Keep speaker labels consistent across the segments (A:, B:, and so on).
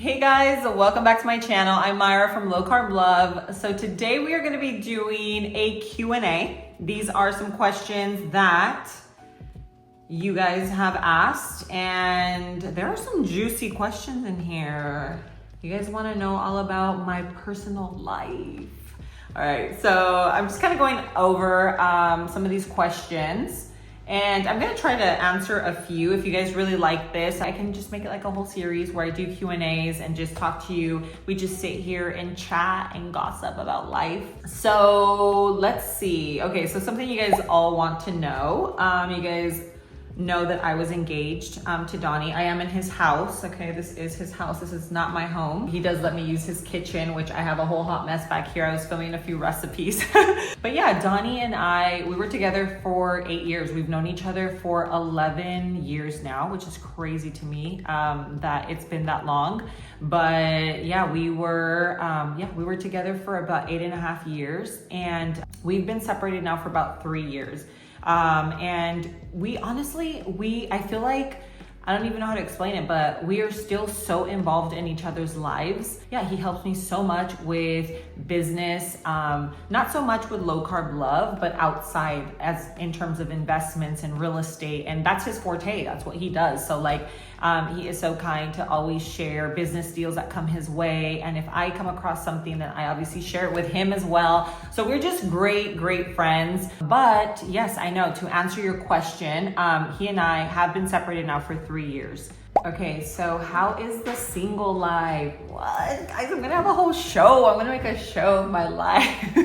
A: Hey guys, welcome back to my channel. I'm Myra from Low Carb Love. So today we are going to be doing a Q&A. These are some questions that you guys have asked, and there are some juicy questions in here. You guys want to know all about my personal life. All right, so I'm just kind of going over some of these questions. And I'm gonna try to answer a few. If you guys really like this, I can just make it like a whole series where I do Q&As and just talk to you. We just sit here and chat and gossip about life. So let's see. Okay, so something you guys all want to know. You guys know that I was engaged to Donnie. I am in his house. Okay, this is his house. This is not my home. He does let me use his kitchen, which I have a whole hot mess back here. I was filming a few recipes. But yeah, Donnie and we were together for 8 years. We've known each other for 11 years now, which is crazy to me that it's been that long. But yeah, we were together for about 8.5 years, and we've been separated now for about 3 years. And we honestly, I feel like, I don't even know how to explain it, but we are still so involved in each other's lives. Yeah, he helps me so much with business, not so much with Low Carb Love, but outside as in terms of investments and real estate. And that's his forte. That's what he does. So like, he is so kind to always share business deals that come his way. And if I come across something, then I obviously share it with him as well. So we're just great friends. But yes, I know, to answer your question, he and I have been separated now for 3 years. Okay, so how is the single life? What? Guys, I'm gonna have a whole show. I'm gonna make a show of my life.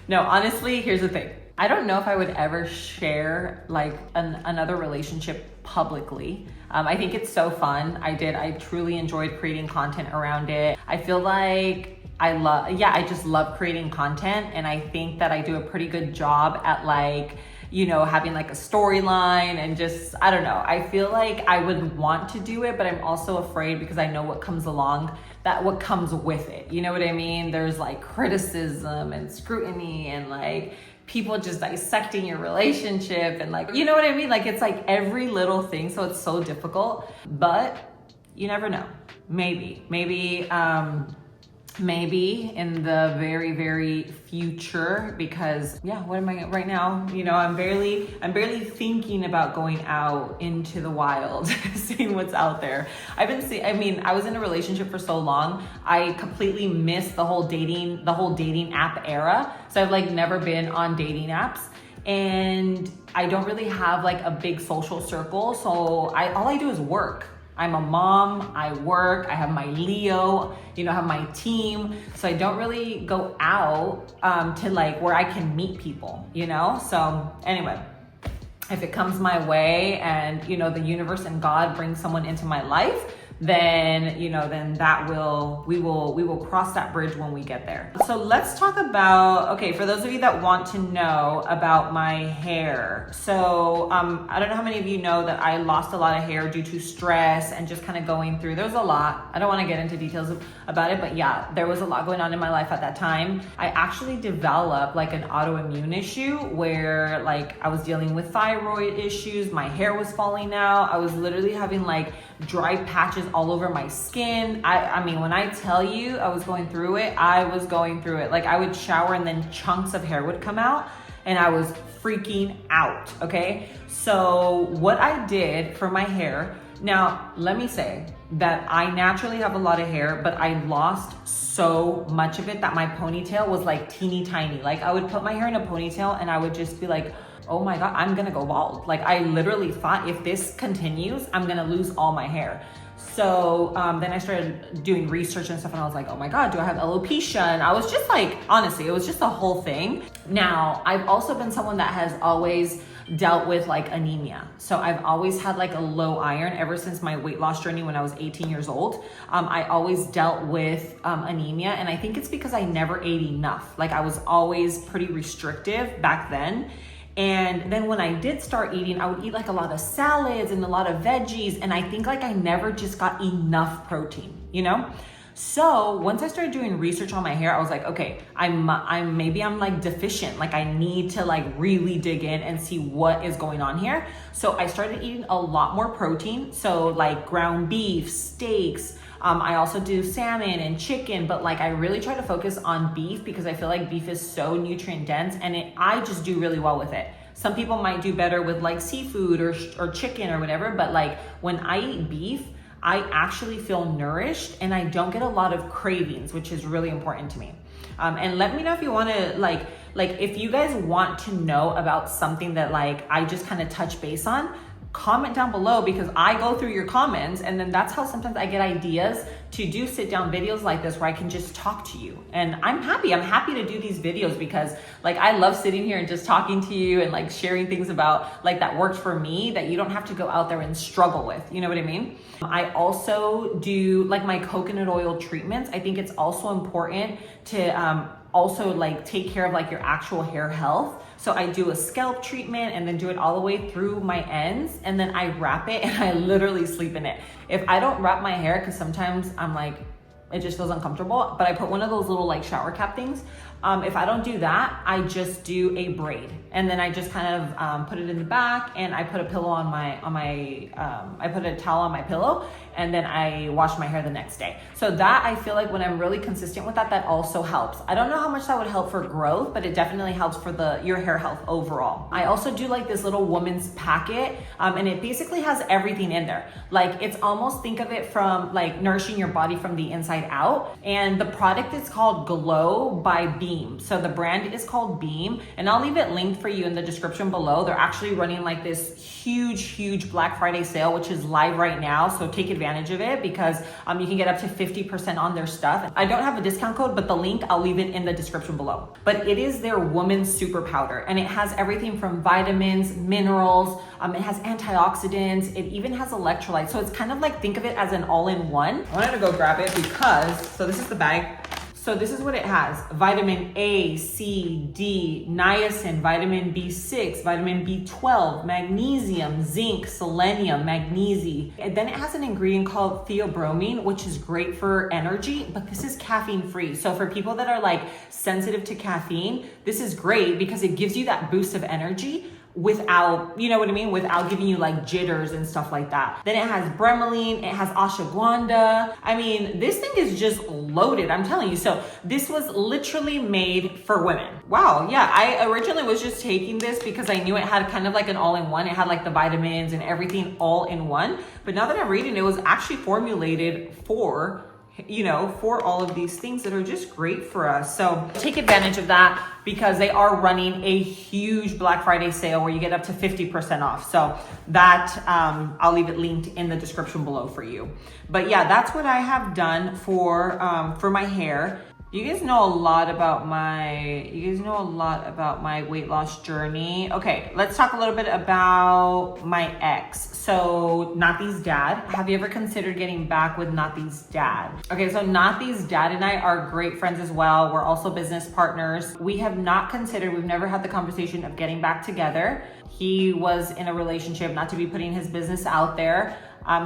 A: No, honestly, here's the thing. I don't know if I would ever share like another relationship publicly. I think it's so fun. I truly enjoyed creating content around it. I feel like I just love creating content, and I think that I do a pretty good job at like, you know, having like a storyline and just, I don't know. I feel like I would want to do it, but I'm also afraid because I know what comes what comes with it. You know what I mean? There's like criticism and scrutiny and like people just dissecting your relationship and like, you know what I mean? Like it's like every little thing. So it's so difficult, but you never know. Maybe in the very future, because yeah, what am I right now? You know, I'm barely thinking about going out into the wild, seeing what's out there. I was in a relationship for so long, I completely missed the whole dating app era. So I've like never been on dating apps. And I don't really have like a big social circle. So all I do is work. I'm a mom, I work, I have my Leo, you know, I have my team. So I don't really go out to like where I can meet people, you know? So anyway, if it comes my way and, you know, the universe and God brings someone into my life, then, you know, then we will cross that bridge when we get there. So let's talk about, okay, for those of you that want to know about my hair. So I don't know how many of you know that I lost a lot of hair due to stress and just kind of going through, there's a lot. I don't want to get into details about it, but yeah, there was a lot going on in my life at that time. I actually developed like an autoimmune issue where like I was dealing with thyroid issues, my hair was falling out. I was literally having like dry patches all over my skin. I mean, when I tell you I was going through it, I was going through it. Like I would shower and then chunks of hair would come out and I was freaking out, okay? So what I did for my hair, now let me say that I naturally have a lot of hair, but I lost so much of it that my ponytail was like teeny tiny. Like I would put my hair in a ponytail and I would just be like, oh my God, I'm gonna go bald. Like I literally thought if this continues, I'm gonna lose all my hair. So then I started doing research and stuff and I was like, oh my God, do I have alopecia? And I was just like, honestly, it was just a whole thing. Now, I've also been someone that has always dealt with like anemia. So I've always had like a low iron ever since my weight loss journey when I was 18 years old. I always dealt with anemia, and I think it's because I never ate enough. Like I was always pretty restrictive back then. And then when I did start eating, I would eat like a lot of salads and a lot of veggies. And I think like I never just got enough protein, you know? So once I started doing research on my hair, I was like, okay, maybe I'm like deficient. Like I need to like really dig in and see what is going on here. So I started eating a lot more protein. So like ground beef, steaks, I also do salmon and chicken, but like I really try to focus on beef because I feel like beef is so nutrient dense and I just do really well with it. Some people might do better with like seafood or chicken or whatever, but like when I eat beef, I actually feel nourished and I don't get a lot of cravings, which is really important to me. And let me know if you want to like if you guys want to know about something that like I just kind of touch base on, comment down below because I go through your comments and then that's how sometimes I get ideas to do sit down videos like this where I can just talk to you. And I'm happy to do these videos because like I love sitting here and just talking to you and like sharing things about like that worked for me that you don't have to go out there and struggle with, you know what I mean? I also do like my coconut oil treatments. I think it's also important to also like take care of like your actual hair health. So I do a scalp treatment and then do it all the way through my ends and then I wrap it and I literally sleep in it. If I don't wrap my hair, because sometimes I'm like, it just feels uncomfortable, but I put one of those little like shower cap things. If I don't do that, I just do a braid and then I just kind of put it in the back and I put a pillow on my I put a towel on my pillow and then I wash my hair the next day. So that I feel like when I'm really consistent with that, that also helps. I don't know how much that would help for growth, but it definitely helps for your hair health overall. I also do like this little woman's packet and it basically has everything in there. Like it's almost, think of it from like nourishing your body from the inside out. And the product is called Glow by Beam. So the brand is called Beam and I'll leave it linked for you in the description below. They're actually running like this huge Black Friday sale, which is live right now. So take advantage of it because you can get up to 50% on their stuff. I don't have a discount code, but the link, I'll leave it in the description below. But it is their woman's super powder and it has everything from vitamins, minerals, it has antioxidants, it even has electrolytes. So it's kind of like, think of it as an all-in-one. I wanted to go grab it because, so this is the bag. So this is what it has: vitamin A, C, D, niacin, vitamin B6, vitamin B12, magnesium, zinc, selenium, magnesium. And then it has an ingredient called theobromine, which is great for energy, but this is caffeine free. So for people that are like sensitive to caffeine, this is great because it gives you that boost of energy without, you know what I mean? Without giving you like jitters and stuff like that. Then it has bromelain, it has ashwagandha. I mean, this thing is just loaded, I'm telling you. So this was literally made for women. Wow, yeah, I originally was just taking this because I knew it had kind of like an all-in-one. It had like the vitamins and everything all in one. But now that I'm reading, it was actually formulated for, you know, for all of these things that are just great for us. So take advantage of that because they are running a huge Black Friday sale where you get up to 50% off. So that, I'll leave it linked in the description below for you. But yeah, that's what I have done for my hair. You guys know a lot about my weight loss journey. Okay, let's talk a little bit about my ex. So Nathi's dad. Have you ever considered getting back with Nathi's dad? Okay, so Nathi's dad and I are great friends as well. We're also business partners. We have not considered, we've never had the conversation of getting back together. He was in a relationship, not to be putting his business out there.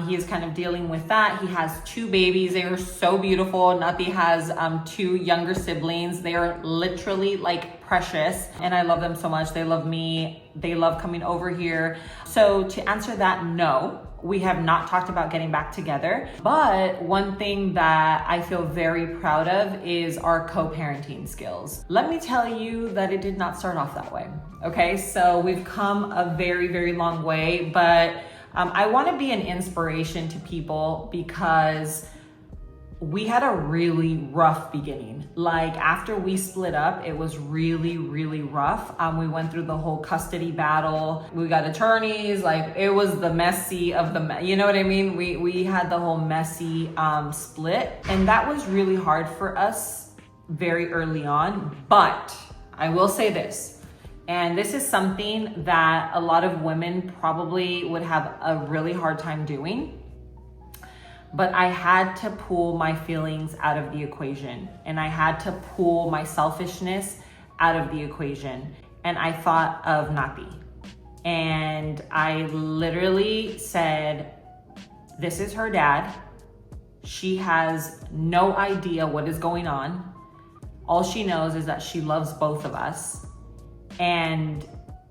A: He is kind of dealing with that. He has 2 babies. They are so beautiful. Nathi has 2 younger siblings. They are literally like precious and I love them so much. They love me. They love coming over here. So to answer that, no, we have not talked about getting back together. But one thing that I feel very proud of is our co-parenting skills. Let me tell you that it did not start off that way. Okay, so we've come a very long way, but I want to be an inspiration to people because we had a really rough beginning. Like after we split up, it was really rough. We went through the whole custody battle. We got attorneys, like it was the messy of the, you know what I mean? We had the whole messy split and that was really hard for us very early on. But I will say this, and this is something that a lot of women probably would have a really hard time doing, but I had to pull my feelings out of the equation and I had to pull my selfishness out of the equation. And I thought of Nathi and I literally said, this is her dad. She has no idea what is going on. All she knows is that she loves both of us. And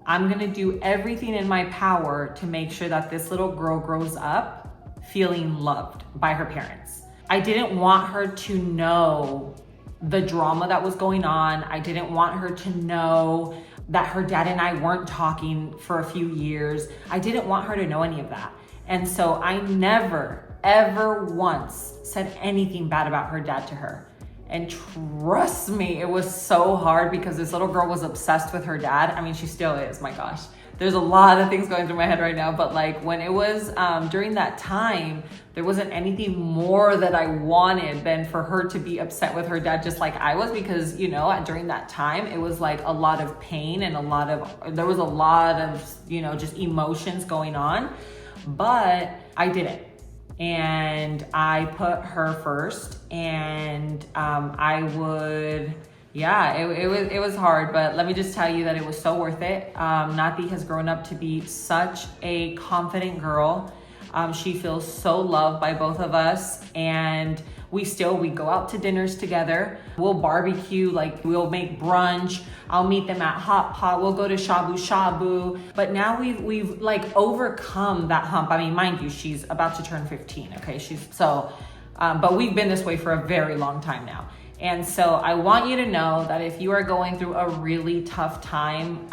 A: I'm gonna do everything in my power to make sure that this little girl grows up feeling loved by her parents. I didn't want her to know the drama that was going on. I didn't want her to know that her dad and I weren't talking for a few years. I didn't want her to know any of that. And so I never, ever once said anything bad about her dad to her. And trust me, it was so hard because this little girl was obsessed with her dad. I mean, she still is, my gosh. There's a lot of things going through my head right now, but like when it was during that time, there wasn't anything more that I wanted than for her to be upset with her dad just like I was, because, you know, during that time, it was like a lot of pain and there was a lot of, you know, just emotions going on, but I didn't. And I put her first, and it was hard, but let me just tell you that it was so worth it. Nati has grown up to be such a confident girl. She feels so loved by both of us, and we go out to dinners together. We'll barbecue, like we'll make brunch. I'll meet them at Hot Pot. We'll go to Shabu Shabu. But now we've like overcome that hump. I mean, mind you, she's about to turn 15. Okay, but we've been this way for a very long time now. And so I want you to know that if you are going through a really tough time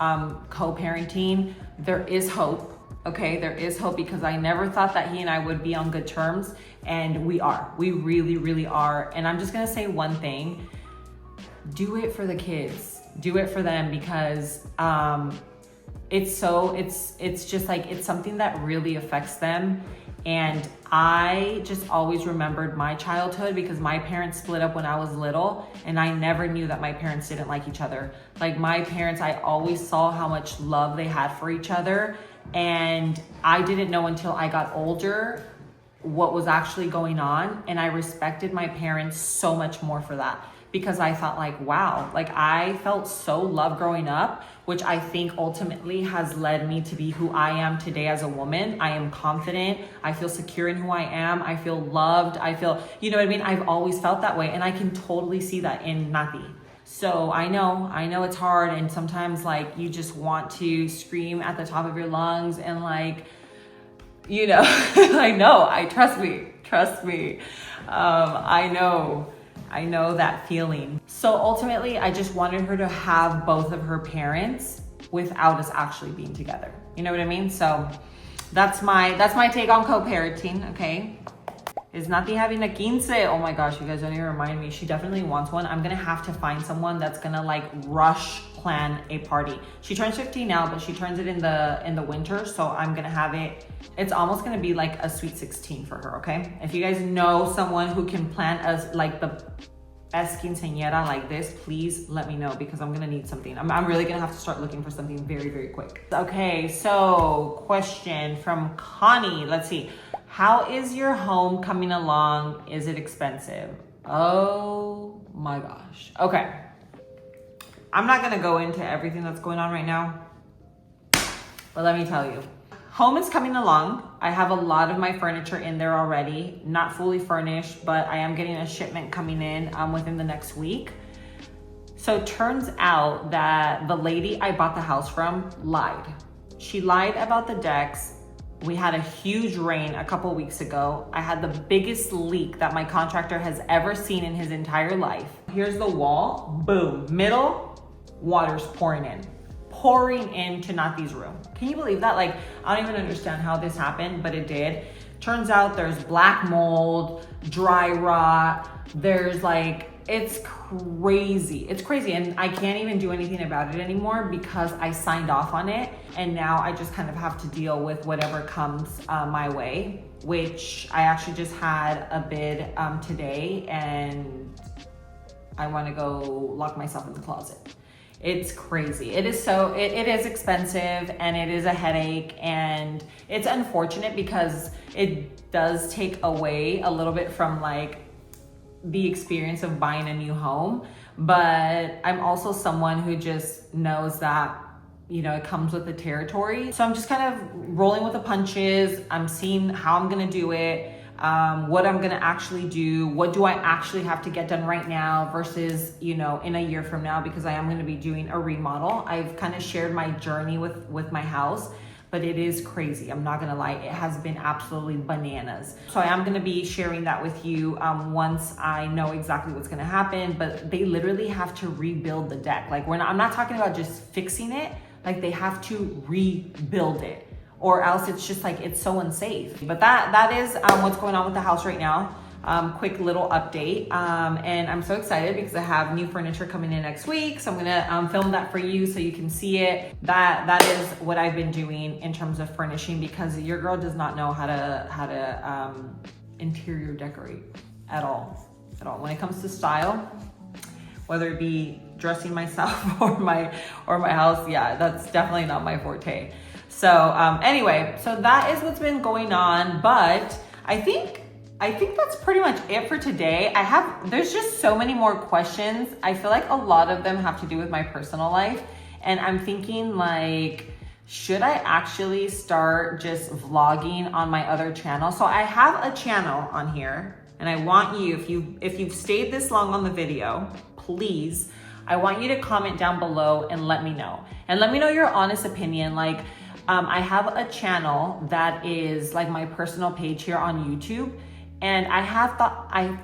A: co-parenting, there is hope. Okay, there is hope, because I never thought that he and I would be on good terms, and we are. We really, really are. And I'm just gonna say one thing: do it for the kids. Do it for them, because it's just like, it's something that really affects them. And I just always remembered my childhood, because my parents split up when I was little, and I never knew that my parents didn't like each other. Like my parents, I always saw how much love they had for each other. And I didn't know until I got older what was actually going on. And I respected my parents so much more for that, because I thought like, wow, like I felt so loved growing up, which I think ultimately has led me to be who I am today as a woman. I am confident. I feel secure in who I am. I feel loved. I feel, you know what I mean? I've always felt that way. And I can totally see that in Nati. So I know it's hard, and sometimes like you just want to scream at the top of your lungs and like, you know, trust me. I know that feeling. So ultimately, I just wanted her to have both of her parents without us actually being together. You know what I mean? So that's my take on co-parenting, okay? Is Nati having a quince? Oh my gosh, you guys don't even remind me. She definitely wants one. I'm gonna have to find someone that's gonna like rush plan a party. She turns 15 now, but she turns it in the winter. So I'm gonna have it. It's almost gonna be like a sweet 16 for her, okay? If you guys know someone who can plan us like the best quinceañera like this, please let me know, because I'm gonna need something. I'm really gonna have to start looking for something very, very quick. Okay, so question from Connie. Let's see. How is your home coming along? Is it expensive? Oh my gosh. Okay. I'm not gonna go into everything that's going on right now, but let me tell you. Home is coming along. I have a lot of my furniture in there already, not fully furnished, but I am getting a shipment coming in within the next week. So it turns out that the lady I bought the house from lied. She lied about the decks. We had a huge rain a couple weeks ago. I had the biggest leak that my contractor has ever seen in his entire life. Here's the wall, boom, middle, water's pouring into Nati's room. Can you believe that? Like, I don't even understand how this happened, but it did. Turns out there's black mold, dry rot. There's like, it's crazy. It's crazy. And I can't even do anything about it anymore because I signed off on it. And now I just kind of have to deal with whatever comes my way, which I actually just had a bid today, and I want to go lock myself in the closet. It's crazy. It is expensive, and it is a headache, and it's unfortunate because it does take away a little bit from like the experience of buying a new home. But I'm also someone who just knows that, you know, it comes with the territory. So I'm just kind of rolling with the punches. I'm seeing how I'm gonna do it, what I'm gonna actually do, what do I actually have to get done right now versus, you know, in a year from now, because I am gonna be doing a remodel. I've kind of shared my journey with my house, but but it is crazy. I'm not gonna lie, it has been absolutely bananas. So I am gonna be sharing that with you once I know exactly what's gonna happen, but they literally have to rebuild the deck. Like I'm not talking about just fixing it, like they have to rebuild it, or else it's just like, it's so unsafe. But that is what's going on with the house right now. Quick little update. And I'm so excited because I have new furniture coming in next week. So I'm gonna film that for you so you can see it. That is what I've been doing in terms of furnishing, because your girl does not know how to interior decorate at all. When it comes to style, whether it be dressing myself or my house, yeah, that's definitely not my forte. So anyway, so that is what's been going on. But I think that's pretty much it for today. There's just so many more questions. I feel like a lot of them have to do with my personal life. And I'm thinking like, should I actually start just vlogging on my other channel? So I have a channel on here, and I want you, if you've stayed this long on the video, please, I want you to comment down below and let me know. And let me know your honest opinion. Like, I have a channel that is like my personal page here on YouTube. And I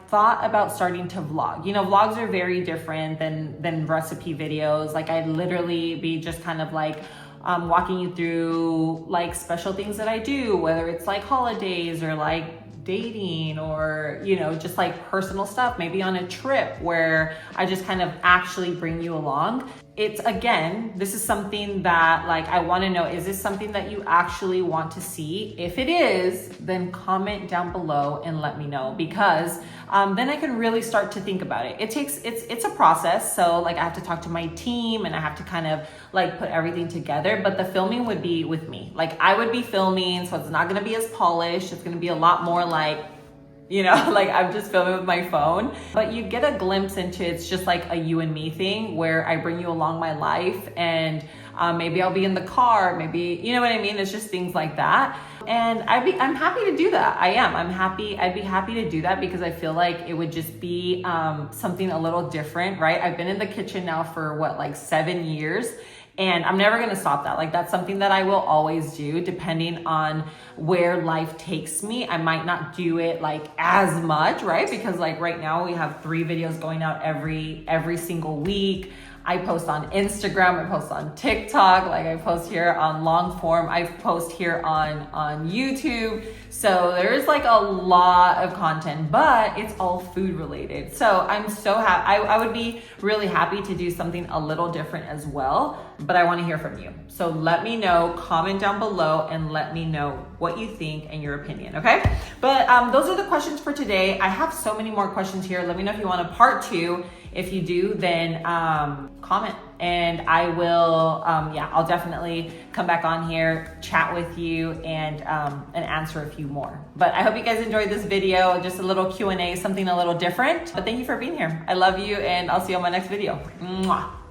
A: thought about starting to vlog. You know, vlogs are very different than recipe videos. Like I'd literally be just kind of like walking you through like special things that I do, whether it's like holidays or like dating or, you know, just like personal stuff, maybe on a trip where I just kind of actually bring you along. It's, again, this is something that like, I want to know, is this something that you actually want to see? If it is, then comment down below and let me know, because then I can really start to think about it. It's a process. So like I have to talk to my team and I have to kind of like put everything together, but the filming would be with me. Like I would be filming, so it's not going to be as polished. It's going to be a lot more like, you know, like I'm just filming with my phone, but you get a glimpse into, it's just like a you and me thing where I bring you along my life, and maybe I'll be in the car, maybe, you know what I mean? It's just things like that. And I'm happy to do that. I'd be happy to do that, because I feel like it would just be something a little different, right? I've been in the kitchen now for what, like 7 years. And I'm never gonna stop that. Like that's something that I will always do, depending on where life takes me. I might not do it like as much, right? Because like right now we have 3 videos going out every single week. I post on Instagram, I post on TikTok, like I post here on long form, I post here on YouTube. So there's like a lot of content, but it's all food related. So I'm so happy. I would be really happy to do something a little different as well, but I want to hear from you. So let me know, comment down below and let me know what you think and your opinion, okay? But those are the questions for today. I have so many more questions here. Let me know if you want a part 2. If you do, then comment, and I will, I'll definitely come back on here, chat with you, and answer a few more. But I hope you guys enjoyed this video, just a little Q&A, something a little different. But thank you for being here. I love you, and I'll see you on my next video. Mwah.